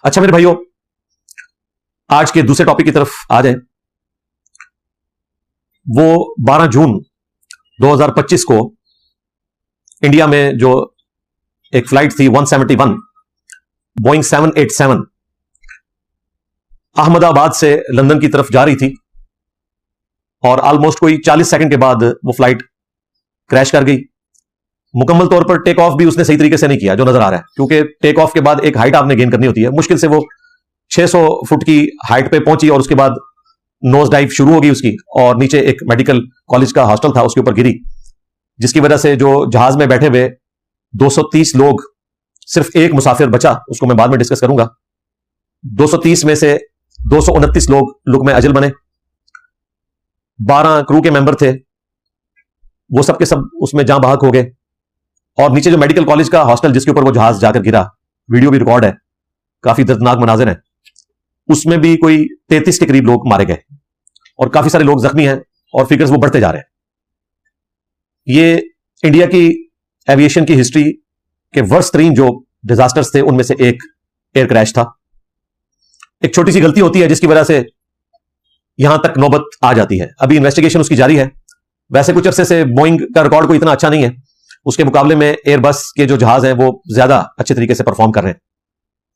अच्छा मेरे भाइयों, आज के दूसरे टॉपिक की तरफ आ जाए। वो 12 जून 2025 को इंडिया में जो एक फ्लाइट थी 171 बोइंग 787 अहमदाबाद से लंदन की तरफ जा रही थी और ऑलमोस्ट कोई 40 सेकंड के बाद वो फ्लाइट क्रैश कर गई। मुकम्मल तौर पर टेक ऑफ भी उसने सही तरीके से नहीं किया जो नजर आ रहा है, क्योंकि टेक ऑफ के बाद एक हाइट आपने गेन करनी होती है। मुश्किल से वो 600 फुट की हाइट पे पहुंची और उसके बाद नोज डाइव शुरू होगी उसकी, और नीचे एक मेडिकल कॉलेज का हॉस्टल था उसके ऊपर गिरी, जिसकी वजह से जो जहाज में बैठे हुए 230 लोग, सिर्फ एक मुसाफिर बचा, उसको मैं बाद में डिस्कस करूंगा। 230 में से 229 लोग लुक में अजल बने। 12 क्रू के मेंबर थे, वो सब के सब उसमें जां बहक हो गए। और नीचे जो मेडिकल कॉलेज का हॉस्टल जिसके ऊपर वो जहाज जाकर गिरा, वीडियो भी रिकॉर्ड है, काफी दर्दनाक मनाजिर है, उसमें भी कोई 33 के करीब लोग मारे गए और काफी सारे लोग जख्मी हैं और फिगर्स वो बढ़ते जा रहे हैं। ये इंडिया की एविएशन की हिस्ट्री के वर्स्ट तरीन जो डिजास्टर्स थे उनमें से एक एयर क्रैश था। एक छोटी सी गलती होती है जिसकी वजह से यहां तक नौबत आ जाती है। अभी इन्वेस्टिगेशन उसकी जारी है। वैसे कुछ अरसे से बोइंग का रिकॉर्ड कोई इतना अच्छा नहीं है, उसके मुकाबले में एयरबस के जो जहाज हैं वो ज्यादा अच्छे तरीके से परफॉर्म कर रहे हैं।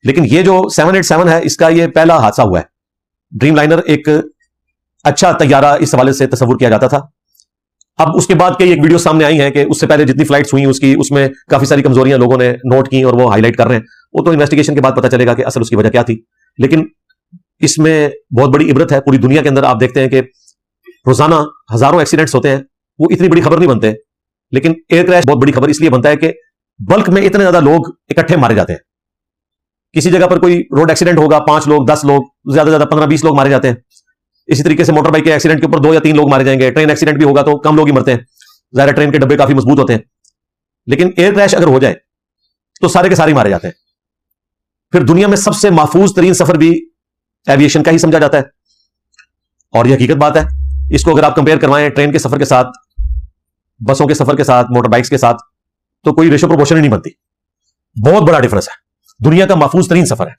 लेकिन ये जो 787 है, इसका ये पहला हादसा हुआ है। ड्रीमलाइनर एक अच्छा तैयारा इस हवाले से तस्वुर किया जाता था। अब उसके बाद कई एक वीडियो सामने आई हैं कि उससे पहले जितनी फ्लाइट्स हुई उसमें काफी सारी कमजोरियां लोगों ने नोट की और वो हाईलाइट कर रहे हैं। वो तो इन्वेस्टिगेशन के बाद पता चलेगा कि असल उसकी वजह क्या थी। लेकिन इसमें बहुत बड़ी इबरत है। पूरी दुनिया के अंदर आप देखते हैं कि रोजाना हजारों एक्सीडेंट्स होते हैं, वो इतनी बड़ी खबर नहीं बनते, लेकिन एयर क्रैश बहुत बड़ी खबर इसलिए बनता है कि बल्क में इतने ज्यादा लोग इकट्ठे मारे जाते हैं। किसी जगह पर कोई रोड एक्सीडेंट होगा, 5 लोग, 10 लोग, ज्यादा ज्यादा 15-20 लोग मारे जाते हैं। इसी तरीके से मोटर बाइक के एक्सीडेंट के ऊपर 2 या 3 लोग मारे जाएंगे। ट्रेन एक्सीडेंट भी होगा तो कम लोग ही मरते हैं, ज्यादा ट्रेन के डब्बे काफी मजबूत होते हैं। लेकिन एयर क्रैश अगर हो जाए तो सारे के सारे मारे जाते हैं। फिर दुनिया में सबसे महफूज तरीन सफर भी एविएशन का ही समझा जाता है, और यह हकीकत बात है। इसको अगर आप कंपेयर करवाएं ट्रेन के सफर के साथ, बसों के सफर के साथ, मोटर बाइक्स के साथ, तो कोई रेशो प्रोपोर्शन ही नहीं बनती। बहुत बड़ा डिफरेंस है। दुनिया का महफूज तरीन सफर है।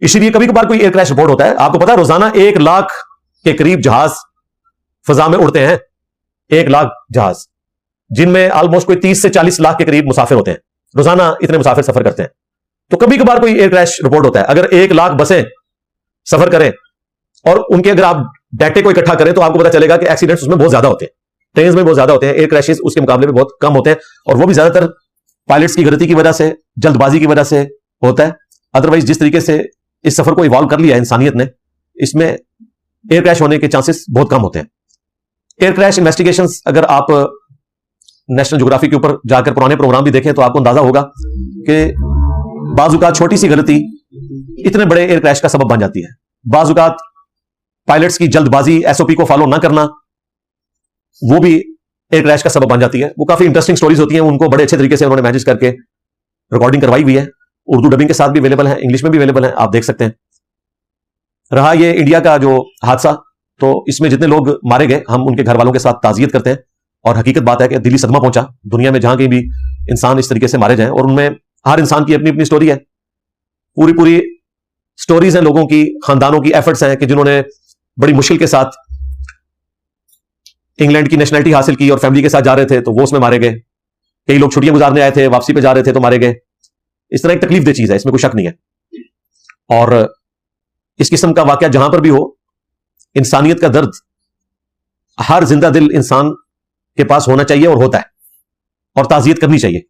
इसीलिए कभी कभार कोई एयर क्रैश रिपोर्ट होता है। आपको पता है रोजाना 1 लाख के करीब जहाज फजा में उड़ते हैं। 1 लाख जहाज, जिनमें ऑलमोस्ट कोई 30 से 40 लाख के करीब मुसाफिर होते हैं। रोजाना इतने मुसाफिर सफर करते हैं। तो कभी कभार कोई एयर क्रैश रिपोर्ट होता है। अगर 1 लाख बसें सफर करें और उनके अगर आप डाटे को इकट्ठा करें तो आपको पता चलेगा कि एक्सीडेंट्स उसमें बहुत ज्यादा होते हैं, ट्रेन में बहुत ज्यादा होते हैं। एयर क्रैशेस उसके मुकाबले में बहुत कम होते हैं, और वो भी ज्यादातर पायलट्स की गलती की वजह से, जल्दबाजी की वजह से होता है। अदरवाइज जिस तरीके से इस सफर को इवॉल्व कर लिया इंसानियत ने, इसमें एयर क्रैश होने के चांसेस बहुत कम होते हैं। एयर क्रैश इन्वेस्टिगेशंस अगर आप नेशनल ज्योग्राफी के ऊपर जाकर पुराने प्रोग्राम भी देखें तो आपको अंदाजा होगा कि बाजुकात छोटी सी गलती इतने बड़े एयर क्रैश का सबब बन जाती है। बाजुकात पायलट्स की जल्दबाजी, एसओपी को फॉलो ना करना, वो भी एयर क्रैश का सबब बन जाती है। वो काफी इंटरेस्टिंग स्टोरीज होती हैं, उनको बड़े अच्छे तरीके से उन्होंने मैनेज करके रिकॉर्डिंग करवाई हुई है। उर्दू डबिंग के साथ भी अवेलेबल है, इंग्लिश में भी अवेलेबल है, आप देख सकते हैं। रहा ये इंडिया का जो हादसा, तो इसमें जितने लोग मारे गए, हम उनके घर वालों के साथ ताजियत करते हैं। और हकीकत बात है कि दिली सदमा पहुंचा दुनिया में, जहां कहीं भी इंसान इस तरीके से मारे जाएं। और उनमें हर इंसान की अपनी अपनी स्टोरी है, पूरी पूरी स्टोरीज हैं लोगों की, खानदानों की एफर्ट्स हैं कि जिन्होंने बड़ी मुश्किल के साथ इंग्लैंड की नेशनलिटी हासिल की और फैमिली के साथ जा रहे थे तो वो उसमें मारे गए। कई लोग छुट्टियां गुजारने आए थे, वापसी पे जा रहे थे तो मारे गए। इस तरह एक तकलीफ दे चीज है, इसमें कोई शक नहीं है। और इस किस्म का वाकया जहां पर भी हो, इंसानियत का दर्द हर जिंदा दिल इंसान के पास होना चाहिए और होता है, और ताजियत करनी चाहिए।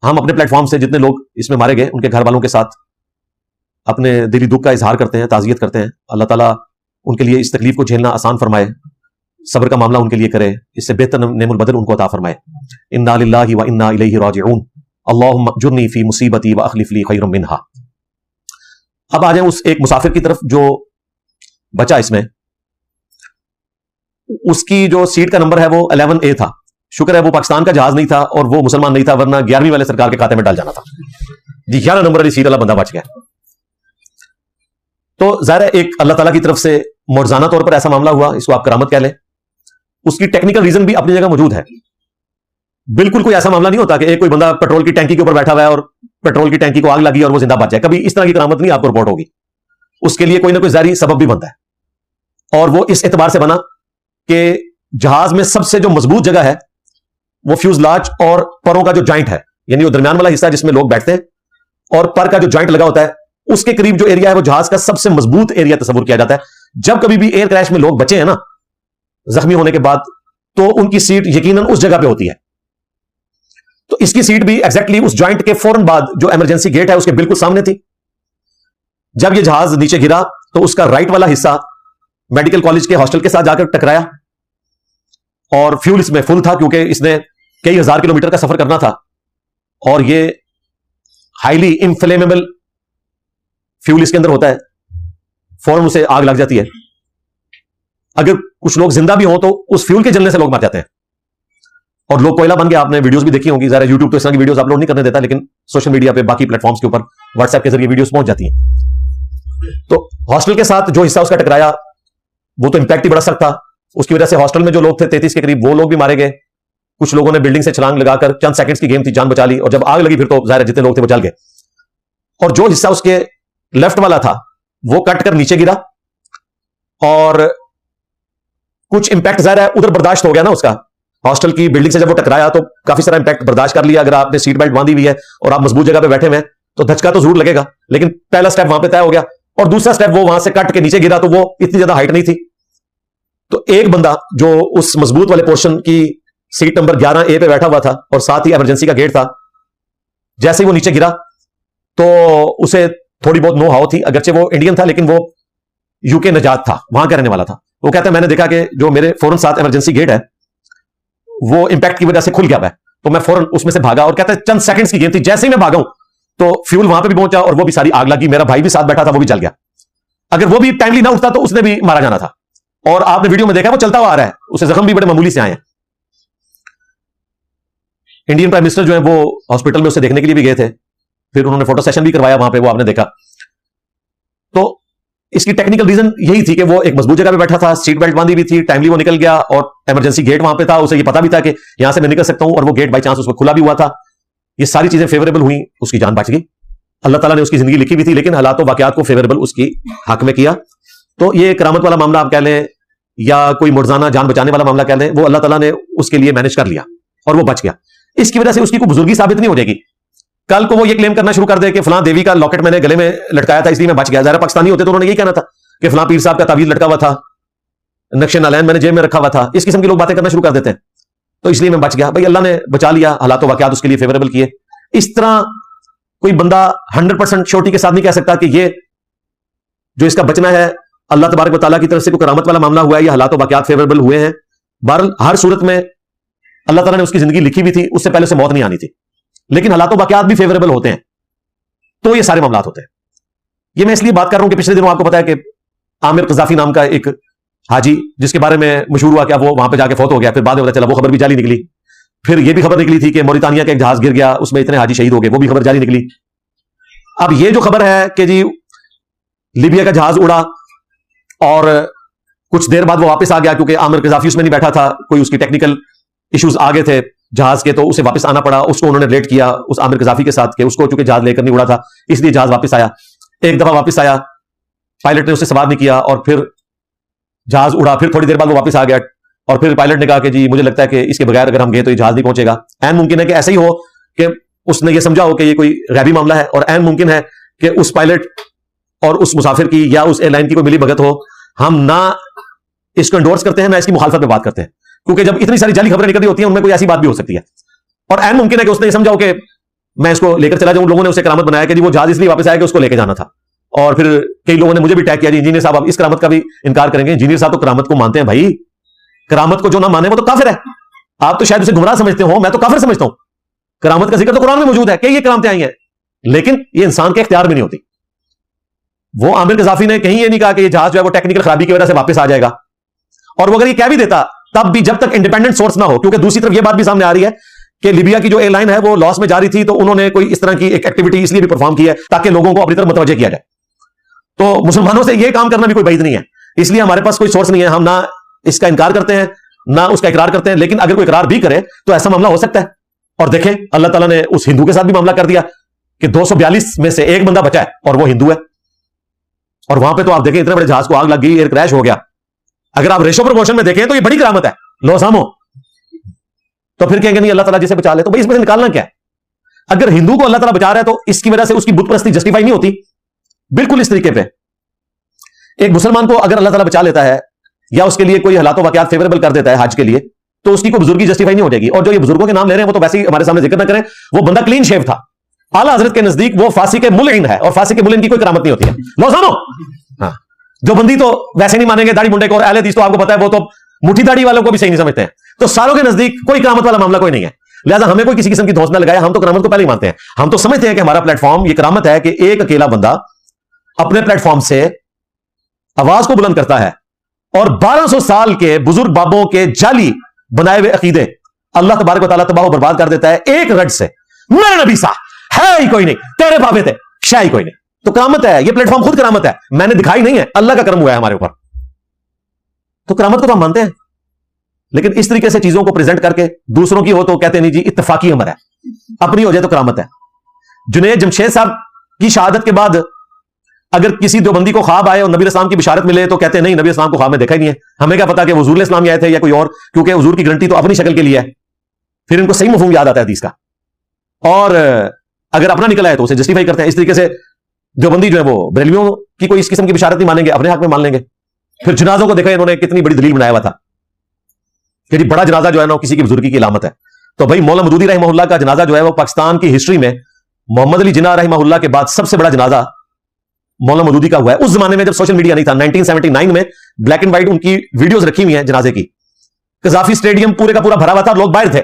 हम अपने प्लेटफॉर्म से जितने लोग इसमें मारे गए उनके घर वालों के साथ अपने दिली दुख का इजहार करते हैं, ताजियत करते हैं। अल्लाह ताला उनके लिए इस तकलीफ को झेलना आसान फरमाए, सब्र का मामला उनके लिए करे, इससे बेहतर नेमुल बदल उनको अता फरमाए। इन्ना लिल्लाहि व इन्ना इलैहि राजिऊन, अल्लाहुम्मा अज्जुरनी फी मुसीबती व अखलिफ ली खैरम मिनहा। अब आ जाए उस एक मुसाफिर की तरफ जो बचा इसमें। उसकी जो सीट का नंबर है वो 11A था। शुक्र है वो पाकिस्तान का जहाज नहीं था और वो मुसलमान नहीं था, वरना 11वीं वाले सरकार के खाते में डाल जाना था। 11 नंबर वाली सीट वाला बंदा बच गया। तो जाहिर है एक अल्लाह ताला की तरफ से मौजूदा तौर पर ऐसा मामला हुआ, इसको आप करामत कह लें। उसकी टेक्निकल रीजन भी अपनी जगह मौजूद है। बिल्कुल कोई ऐसा मामला नहीं होता कि एक कोई बंदा पेट्रोल की टैंकी के ऊपर बैठा हुआ है और पेट्रोल की टैंकी को आग लगी और वो जिंदा बच जाए, कभी इस तरह की करामत नहीं आपको रिपोर्ट होगी। उसके लिए कोई ना कोई जारी सबब भी बनता है। और वो इस एतबार से बना कि जहाज में सबसे जो मजबूत जगह है वो फ्यूजलाज और परों का जो जॉइंट है, यानी वो दरमियान वाला हिस्सा जिसमें लोग बैठते हैं, और पर का जो जॉइंट लगा होता है, उसके करीब जो एरिया है वो जहाज का सबसे मजबूत एरिया तस्वुर किया जाता है। जब कभी भी एयर क्रैश में लोग बचे हैं ना जख्मी होने के बाद, तो उनकी सीट यकीनन उस जगह पे होती है। तो इसकी सीट भी एग्जैक्टली उस जॉइंट के फौरन बाद जो इमरजेंसी गेट है उसके बिल्कुल सामने थी। जब ये जहाज नीचे गिरा तो उसका राइट वाला हिस्सा मेडिकल कॉलेज के हॉस्टल के साथ जाकर टकराया, और फ्यूल इसमें फुल था क्योंकि इसने कई हजार किलोमीटर का सफर करना था, और ये हाईली इनफ्लेमेबल फ्यूल इसके अंदर होता है, फौरन उसे आग लग जाती है। अगर कुछ लोग जिंदा भी हों तो उस फ्यूल के जलने से लोग मर जाते हैं, और लोग कोयला बन गया। आपने वीडियोस भी देखी होंगी, जरा यूट्यूब तो इस तरह की वीडियोस अपलोड नहीं करने देता, लेकिन सोशल मीडिया पे बाकी प्लेटफॉर्म्स के ऊपर व्हाट्सएप के जरिए वीडियोस पहुंच जाती हैं। तो हॉस्टल के साथ जो हिस्सा उसका टकराया वो तो इंपैक्ट ही बड़ा सख्त था। उसकी वजह से हॉस्टल में जो लोग थे 33 के करीब, वो लोग भी मारे गए। कुछ लोगों ने बिल्डिंग से छलांग लगाकर, चंद सेकंड्स की गेम थी, जान बचा ली, और जब आग लगी फिर तो जाहिर है जितने लोग थे वो जल गए। और जो हिस्सा उसके लेफ्ट वाला था वो कट कर नीचे गिरा, और कुछ इंपैक्ट जाहिर है उधर बर्दाश्त हो गया ना उसका। हॉस्टल की बिल्डिंग से जब वो टकराया तो काफी सारा इंपैक्ट बर्दाश्त कर लिया। अगर आपने सीट बेल्ट बांधी हुई है और आप मजबूत जगह पे बैठे हुए हैं तो धचका तो जरूर लगेगा, लेकिन पहला स्टेप वहां पे तय हो गया। और दूसरा स्टेप वो वहां से कट के नीचे गिरा तो वो इतनी ज्यादा हाइट नहीं थी, तो एक बंदा जो उस मजबूत वाले पोर्शन की सीट नंबर 11A पे बैठा हुआ था और साथ ही इमरजेंसी का गेट था, जैसे ही वो नीचे गिरा तो उसे थोड़ी बहुत नो हाउ थी। अगरचे वो इंडियन था लेकिन वो यूके नजात था, वहां का रहने वाला था। वो कहता है मैंने देखा कि जो मेरे फौरन साथ इमरजेंसी गेट है वो इंपैक्ट की वजह से खुल गया है, तो मैं फौरन उसमें से भागा। और कहता है चंद सेकंड्स की गेम थी, जैसे ही मैं भागा हूं तो फ्यूल वहां पे भी पहुंचा और वो भी सारी आग लगी। मेरा भाई भी साथ बैठा था, वो भी जल गया। अगर वो भी टाइमली ना उठता तो उसने भी मारा जाना था। और आपने वीडियो में देखा वो चलता हुआ आ रहा है, उसे जख्म भी बड़े मामूली से आए हैं। इंडियन प्राइम मिनिस्टर जो है वो हॉस्पिटल में उसे देखने के लिए भी गए थे, फिर उन्होंने फोटो सेशन भी करवाया वहां पे, वो आपने देखा। तो इसकी टेक्निकल रीजन यही थी कि वो एक मजबूत जगह पे बैठा था, सीट बेल्ट बांधी हुई थी, टाइमली वो निकल गया, और इमरजेंसी गेट वहां पे था, उसे ये पता भी था कि यहां से मैं निकल सकता हूं, और वो गेट बाई चांस उसमें खुला भी हुआ था। ये सारी चीजें फेवरेबल हुई, उसकी जान बच गई। अल्लाह ताला ने उसकी जिंदगी लिखी भी थी, लेकिन हालात वाकयात को फेवरेबल उसकी हक में किया। तो ये करामत वाला मामला आप कह लें या कोई मुर्जाना जान बचाने वाला मामला कह लें, वो अल्लाह ताला ने उसके लिए मैनेज कर लिया और वो बच गया। इसकी वजह से उसकी कोई बुजुर्गी साबित नहीं हो जाएगी। कल को वो ये क्लेम करना शुरू कर दे कि फलां देवी का लॉकेट मैंने गले में लटकाया था इसलिए मैं बच गया। जरा पाकिस्तानी होते तो उन्होंने यही कहना था कि फलां पीर साहब का तावीज लटका हुआ था, नक्शे नालैन मैंने जेब में रखा हुआ था। इस किस्म की लोग बातें करना शुरू कर देते हैं, तो इसलिए मैं बच गया। भाई अल्लाह ने बचा लिया, हालात वाकयात उसके लिए फेवरेबल किए। इस तरह कोई बंदा 100% श्योरिटी के साथ नहीं कह सकता कि ये जो इसका बचना है अल्लाह तबारक व तआला की तरफ से कोई करामत वाला मामला हुआ है या हालात वाकयात फेवरेबल हुए हैं। बहरहाल हर सूरत में अल्लाह ताला ने उसकी जिंदगी लिखी हुई थी, उससे पहले उसे मौत नहीं आनी थी, लेकिन हालात वाकयात भी फेवरेबल होते हैं, तो ये सारे मामलात होते हैं। ये मैं इसलिए बात कर रहा हूं कि पिछले दिनों आपको पता है कि आमिर कज़ाफी नाम का एक हाजी, जिसके बारे में मशहूर हुआ क्या वो वहां पे जाके फौत हो गया, फिर बाद में पता चला वो खबर भी जाली निकली। फिर ये भी खबर निकली थी कि मोरितानिया का एक जहाज गिर गया, उसमें इतने हाजी शहीद हो गए, वो भी खबर जाली निकली। अब ये जो खबर है कि जी लीबिया का जहाज उड़ा और कुछ देर बाद वो वापस आ गया क्योंकि आमिर कज़ाफी उसमें नहीं बैठा था, कोई उसकी टेक्निकल इश्यूज आ गए थे जहाज के, तो उसे वापस आना पड़ा। उसको उन्होंने रेट किया उस आमिर कज़ाफी के साथ कि उसको चूंकि जहाज लेकर नहीं उड़ा था इसलिए जहाज वापस आया। एक दफा वापस आया, पायलट ने उसे सवार नहीं किया और फिर जहाज उड़ा। फिर थोड़ी देर बाद वो वापस आ गया और फिर पायलट ने कहा कि जी मुझे लगता है कि इसके बगैर अगर हम गए तो ये जहाज नहीं पहुंचेगा। ऐन मुमकिन है कि ऐसा ही हो कि उसने ये समझा हो कि ये कोई गैबी मामला है, और ऐन मुमकिन है कि उस पायलट और उस मुसाफिर की या उस एयरलाइन की कोई मिली भगत हो। हम ना इसको एंडोर्स करते हैं ना इसकी मुखालफत में बात करते हैं, क्योंकि जब इतनी सारी जाली खबरें निकलती होती हैं उनमें कोई ऐसी बात भी हो सकती है। और ऐन मुमकिन है कि उसने समझा हो कि मैं इसको लेकर चला जाऊं। लोगों ने उसे करामत बनाया कि जी वो जहाज इसलिए वापस आया कि उसको लेकर जाना था। और फिर कई लोगों ने मुझे भी टैग किया, जी इंजीनियर साहब आप इस करामत का भी इनकार करेंगे। इंजीनियर साहब तो करामत को मानते हैं भाई, करामत को जो ना माने वो तो काफिर है। आप तो शायद उसे गुमराह समझते हो, मैं तो काफिर समझता हूं। करामत का जिक्र तो कुरान में मौजूद है कि ये करामतें आई हैं, लेकिन ये इंसान के इख्तियार में नहीं होती। वो आमिर कज़ाफी ने कहीं ये नहीं कहा कि ये जहाज जो है वो टेक्निकल खराबी की वजह से वापस आ जाएगा। और वो अगर ये कह भी देता तब भी जब तक इंडिपेंडेंट सोर्स ना हो, क्योंकि दूसरी तरफ ये बात भी सामने आ रही है कि लीबिया की जो एयरलाइन है वो लॉस में जा रही थी, तो उन्होंने कोई इस तरह की एक एक्टिविटी इसलिए भी परफॉर्म की है ताकि लोगों को अपनी तरफ मुतवज्जे किया जाए। तो मुसलमानों से ये काम करना भी कोई बैद नहीं है, इसलिए हमारे पास कोई सोर्स नहीं है। हम ना इसका इनकार करते हैं ना उसका इकरार करते हैं, लेकिन अगर कोई इकरार भी करे तो ऐसा मामला हो सकता है। और देखें अल्लाह ताला ने उस हिंदू के साथ भी मामला कर दिया कि 242 में से एक बंदा बचा है और वो हिंदू है। और वहां पे तो आप देखें इतने बड़े जहाज को आग लग गई, एयर क्रैश हो गया। अगर आप रेशो प्रमोशन में देखें तो ये बड़ी करामत है, लो सामो। तो फिर कहेंगे नहीं अल्लाह ताला जिसे बचा ले, तो भाई इसमें से निकालना क्या है? अगर हिंदू को अल्लाह ताला बचा रहा है तो इसकी वजह से उसकी बुत परस्ती जस्टिफाई नहीं होती। बिल्कुल इस तरीके पे एक मुसलमान को अगर अल्लाह ताला बचा लेता है या उसके लिए कोई हालात वाकयात फेवरेबल कर देता है हज के लिए, तो उसकी कोई बुजुर्गी जस्टिफाई नहीं हो जाएगी। और जो ये बुजुर्गों के नाम ले रहे हैं वो तो वैसे ही हमारे सामने जिक्र ना करें, वो बंदा क्लीन शेव था। आला हजरत के नजदीक वो फांसी के मुल्इन है और फांसी के मुल्इन की कोई करामत नहीं होती है। लो सुनो, हाँ, जो बंदी तो वैसे नहीं मानेंगे दाढ़ी मुंडे को, और अहले हदीस तो आपको पता है वो तो मुट्ठी दाढ़ी वालों को भी सही नहीं समझते हैं। तो सारों के नजदीक कोई करामत वाला मामला कोई नहीं है। लिहाजा हमें कोई किसी किस्म की धौंस ना लगाए, हम तो करामत को पहले ही मानते हैं। हम तो समझते हैं कि हमारा प्लेटफॉर्म ये करामत है कि एक अकेला बंदा अपने प्लेटफॉर्म से आवाज को बुलंद करता है और 1200 साल के बुजुर्ग बाबों के जाली बनाए हुए अकीदे अल्लाह तबारक व तआला तबाह बर्बाद कर देता है एक रट से। मेरे नबी सा है ही कोई नहीं, तेरे बाबे थे शाह ही कोई नहीं। तो करामत है, ये प्लेटफॉर्म खुद करामत है, मैंने दिखाई नहीं है, अल्लाह का करम हुआ है हमारे ऊपर। तो करामत को तो हम मानते हैं, लेकिन इस तरीके से चीजों को प्रेजेंट करके दूसरों की हो तो कहते नहीं जी इत्तफाकी अमर है, अपनी हो जाए तो करामत है। जुनैद जमशेद साहब की शहादत के बाद अगर किसी देवबंदी को ख्वाब आए और नबी इस्लाम की बिशारत मिले तो कहते नहीं नबी इस्लाम को ख्वाब में देखा ही नहीं है, हमें क्या पता कि हुजूर इस्लाम आए थे या कोई और, क्योंकि हुजूर की गारंटी तो अपनी शक्ल के लिए है। फिर इनको सही मफहूम याद आता है हदीस का, और अगर अपना निकला है तो उसे जस्टिफाई करते हैं। इस तरीके से देवबंदी जो है वो बरेलवियों की कोई इस किस्म की बिशारत नहीं मानेंगे, अपने हक में मान लेंगे। फिर जनाजों को देखा इन्होंने कितनी बड़ी दलील बनाया हुआ था कि जी बड़ा जनाजा जो है ना किसी की बुजुर्गी की अलामत है। तो भाई मौला मदूदी रहमहुल्लाह का जनाजा जो है वो पाकिस्तान की हिस्ट्री में मोहम्मद अली जिन्ना रहमहुल्लाह के बाद सबसे बड़ा जनाजा मौला मदूदी का हुआ है। उस जमाने में जब सोशल मीडिया नहीं था, 1979 में ब्लैक एंड व्हाइट उनकी वीडियोस रखी हुई हैं जनाजे की। कजाफी स्टेडियम पूरे का पूरा भरा हुआ था, लोग बाहर थे।